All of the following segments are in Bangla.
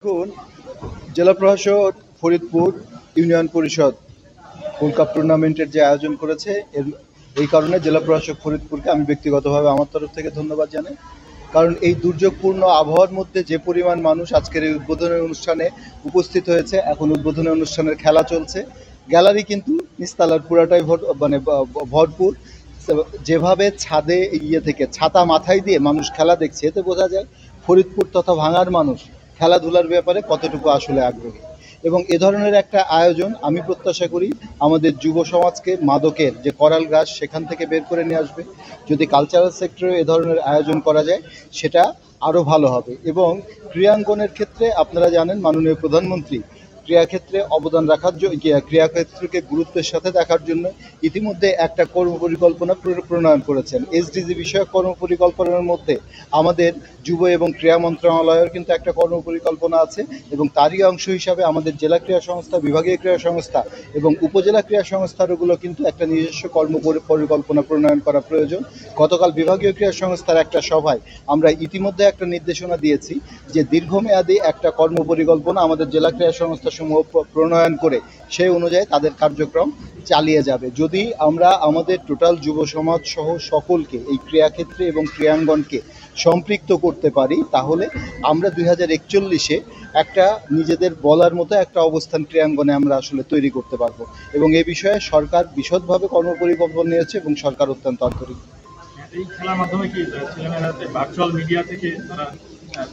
দেখুন, জেলা প্রশাসক ফরিদপুর ইউনিয়ন পরিষদ গোল্ড কাপ টুর্নামেন্টের যে আয়োজন করেছে এই কারণে জেলা প্রশাসক ফরিদপুরকে আমি ব্যক্তিগতভাবে আমার তরফ থেকে ধন্যবাদ জানাই। কারণ এই দুর্যোগপূর্ণ আবহাওয়ার মধ্যে যে পরিমাণ মানুষ আজকের এই উদ্বোধনী অনুষ্ঠানে উপস্থিত হয়েছে, এখন উদ্বোধনী অনুষ্ঠানের খেলা চলছে, গ্যালারি কিন্তু নিচতলার পুরাটাই ভরপুর। যেভাবে ছাদে থেকে ছাতা মাথায় দিয়ে মানুষ খেলা দেখছে, এতে বোঝা যায় ফরিদপুর তথা ভাঙার মানুষ খেলাধুলার ব্যাপারে কতটুকু আসলে আগ্রহী। এবং এ ধরনের একটা আয়োজন আমি প্রত্যাশা করি আমাদের যুব সমাজকে মাদকের যে করাল গ্রাস সেখান থেকে বের করে নিয়ে আসবে। যদি কালচারাল সেক্টরে এ ধরনের আয়োজন করা যায় সেটা আরও ভালো হবে। এবং ক্রীড়াঙ্গনের ক্ষেত্রে আপনারা জানেন মাননীয় প্রধানমন্ত্রী ক্রীড়াক্ষেত্রে অবদান রাখার জন্য, ক্রীড়াক্ষেত্রকে গুরুত্বের সাথে দেখার জন্য ইতিমধ্যে একটা কর্মপরিকল্পনা প্রণয়ন করেছেন। এসডিজি বিষয়ক কর্মপরিকল্পনার মধ্যে আমাদের যুব এবং ক্রীড়া মন্ত্রণালয়ের কিন্তু একটা কর্মপরিকল্পনা আছে, এবং তারই অংশ হিসাবে আমাদের জেলা ক্রীড়া সংস্থা, বিভাগীয় ক্রীড়া সংস্থা এবং উপজেলা ক্রীড়া সংস্থাগুলো কিন্তু একটা নিজস্ব পরিকল্পনা প্রণয়ন করা প্রয়োজন। গতকাল বিভাগীয় ক্রীড়া সংস্থার একটা সভায় আমরা ইতিমধ্যে একটা নির্দেশনা দিয়েছি যে দীর্ঘমেয়াদী একটা কর্মপরিকল্পনা আমাদের জেলা ক্রীড়া সংস্থা সমূহ প্রণয়ন করে সেই অনুযায়ী তাদের কার্যক্রম চালিয়ে যাবে। যদি আমরা আমাদের টোটাল যুব সমাজ সহ সকলকে এই ক্রীড়াক্ষেত্রে এবং ক্রীড়াঙ্গনকে সম্পৃক্ত করতে পারি, তাহলে আমরা 2041-এ একটা নিজেদের বলার মতো একটা অবস্থান ক্রীড়াঙ্গনে আমরা আসলে তৈরি করতে পারবো। এবং এ বিষয়ে সরকার বিশদভাবে কর্মপরিকল্পনা নিয়েছে এবং সরকার অত্যন্ত আন্তরিক। এই খেলার মাধ্যমে কি ছেলেমেয়েরা ভার্চুয়াল মিডিয়া থেকে তারা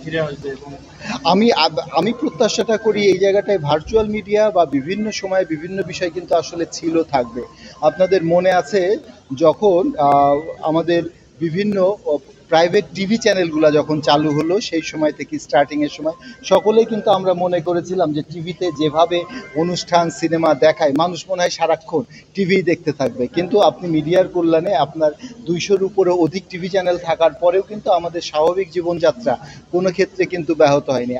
ফিরে আসবে? এবং আমি প্রত্যাশাটা করি এই জায়গাটায় ভার্চুয়াল মিডিয়া বা বিভিন্ন সময়ে বিভিন্ন বিষয় কিন্তু আসলে ছিল, থাকবে। আপনাদের মনে আছে যখন আমাদের বিভিন্ন প্রাইভেট টিভি চ্যানেলগুলো যখন চালু হলো, সেই সময় থেকে স্টার্টিংয়ের সময় সকলেই কিন্তু আমরা মনে করেছিলাম যে টিভিতে যেভাবে অনুষ্ঠান সিনেমা দেখায় মানুষ মনে হয় সারাক্ষণ টিভি দেখতে থাকবে। কিন্তু আপনি মিডিয়ার কল্যাণে আপনার 200-র উপরে অধিক টিভি চ্যানেল থাকার পরেও কিন্তু আমাদের স্বাভাবিক জীবনযাত্রা কোনো ক্ষেত্রে কিন্তু ব্যাহত হয়নি।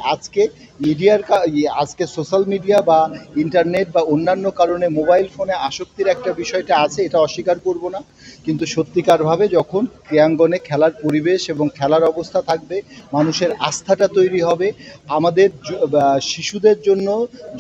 আজকে সোশ্যাল মিডিয়া বা ইন্টারনেট বা অন্যান্য কারণে মোবাইল ফোনে আসক্তির একটা বিষয়টা আছে, এটা অস্বীকার করব না। কিন্তু সত্যিকারভাবে যখন ক্রীড়াঙ্গনে খেলার পরিবেশ এবং খেলার অবস্থা থাকবে, মানুষের আস্থাটা তৈরি হবে। আমাদের শিশুদের জন্য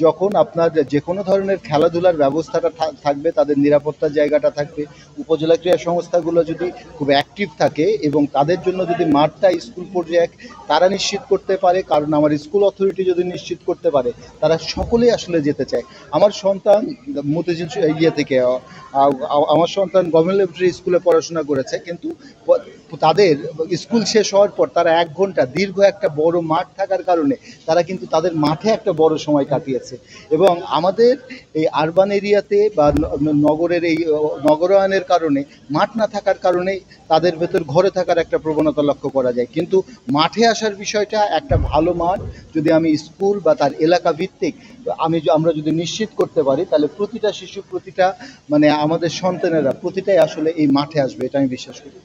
যখন আপনার যে কোনো ধরনের খেলাধুলার ব্যবস্থাটা থাকবে, তাদের নিরাপত্তার জায়গাটা থাকবে, উপজেলা ক্রীড়া সংস্থাগুলো যদি খুব অ্যাক্টিভ থাকে এবং তাদের জন্য যদি মাঠটা স্কুল পর্যায়ে তারা নিশ্চিত করতে পারে, কারণ আমার স্কুল অথরিটি যদি নিশ্চিত করতে পারে, তারা সকলেই আসলে যেতে চায়। আমার সন্তান মতিঝিল আমার সন্তান গভর্নমেন্ট ল্যাবরেটরি স্কুলে পড়াশোনা করেছে, কিন্তু তাদের স্কুল শেষ হওয়ার পর তারা 1 ঘন্টা দীর্ঘ একটা বড় মাঠ থাকার কারণে তারা কিন্তু তাদের মাঠে একটা বড় সময় কাটিয়েছে। এবং আমাদের এই আরবান এরিয়াতে বা নগরের এই নগরায়নের কারণে মাঠ না থাকার কারণে তাদের ভেতর ঘরে থাকার একটা প্রবণতা লক্ষ্য করা যায়। কিন্তু মাঠে আসার বিষয়টা, একটা ভালো মাঠ যদি আমি স্কুল বা তার এলাকা ভিত্তিক আমরা যদি নিশ্চিত করতে পারি, তাহলে প্রতিটা শিশু, প্রতিটা আমাদের সন্তানেরা প্রতিটাই আসলে এই মাঠে আসবে, এটা আমি বিশ্বাস করি।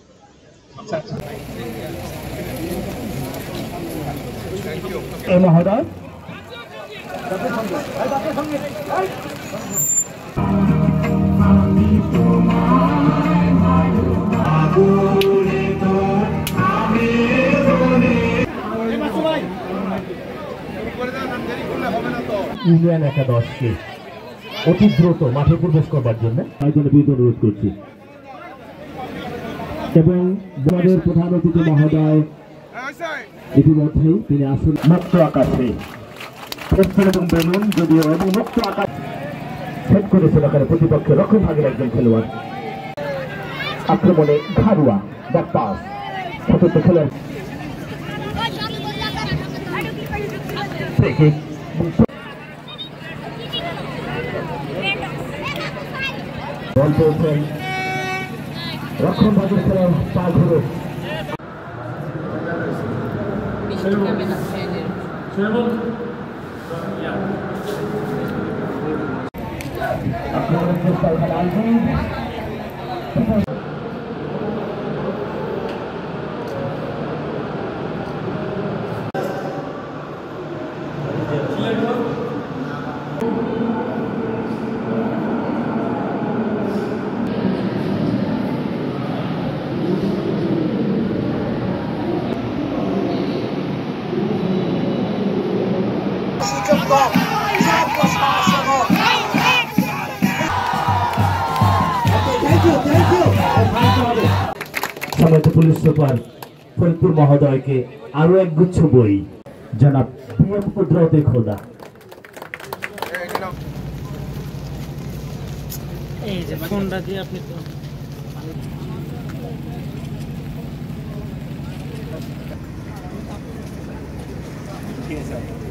মহোদয় ইউনিয়ন একাদশকে অতি দ্রুত মাঠে প্রবেশ করবার জন্য অনুরোধ করছি। এবং বোর্ডের প্রধান অতিথি মহোদয় ইতিমধ্যেই তিনি আসুন। মুক্ত আকাশে এবং বেলুন যদিও এবং মুক্ত আকাশ সেট করেছিল প্রতিপক্ষের রক্ষণ ভাগের একজন খেলোয়াড়। আক্রমণে ঘারুয়া ব্যাকপাস চতুর্থ খেলোয়াড় বল পেয়েছেন রক্ষণ ভাগের খেলোয়াড় পা ঘুরে আক্রমণের চেষ্টা এখানে আসবে। সম্মানিত পুলিশ সুপার ফরিদপুর মহোদয়কে আরো এক গুচ্ছ বই জনাব PM কুদরতে খোদা। এই যে ফোনটা দিয়ে আপনি তো ঠিক আছে।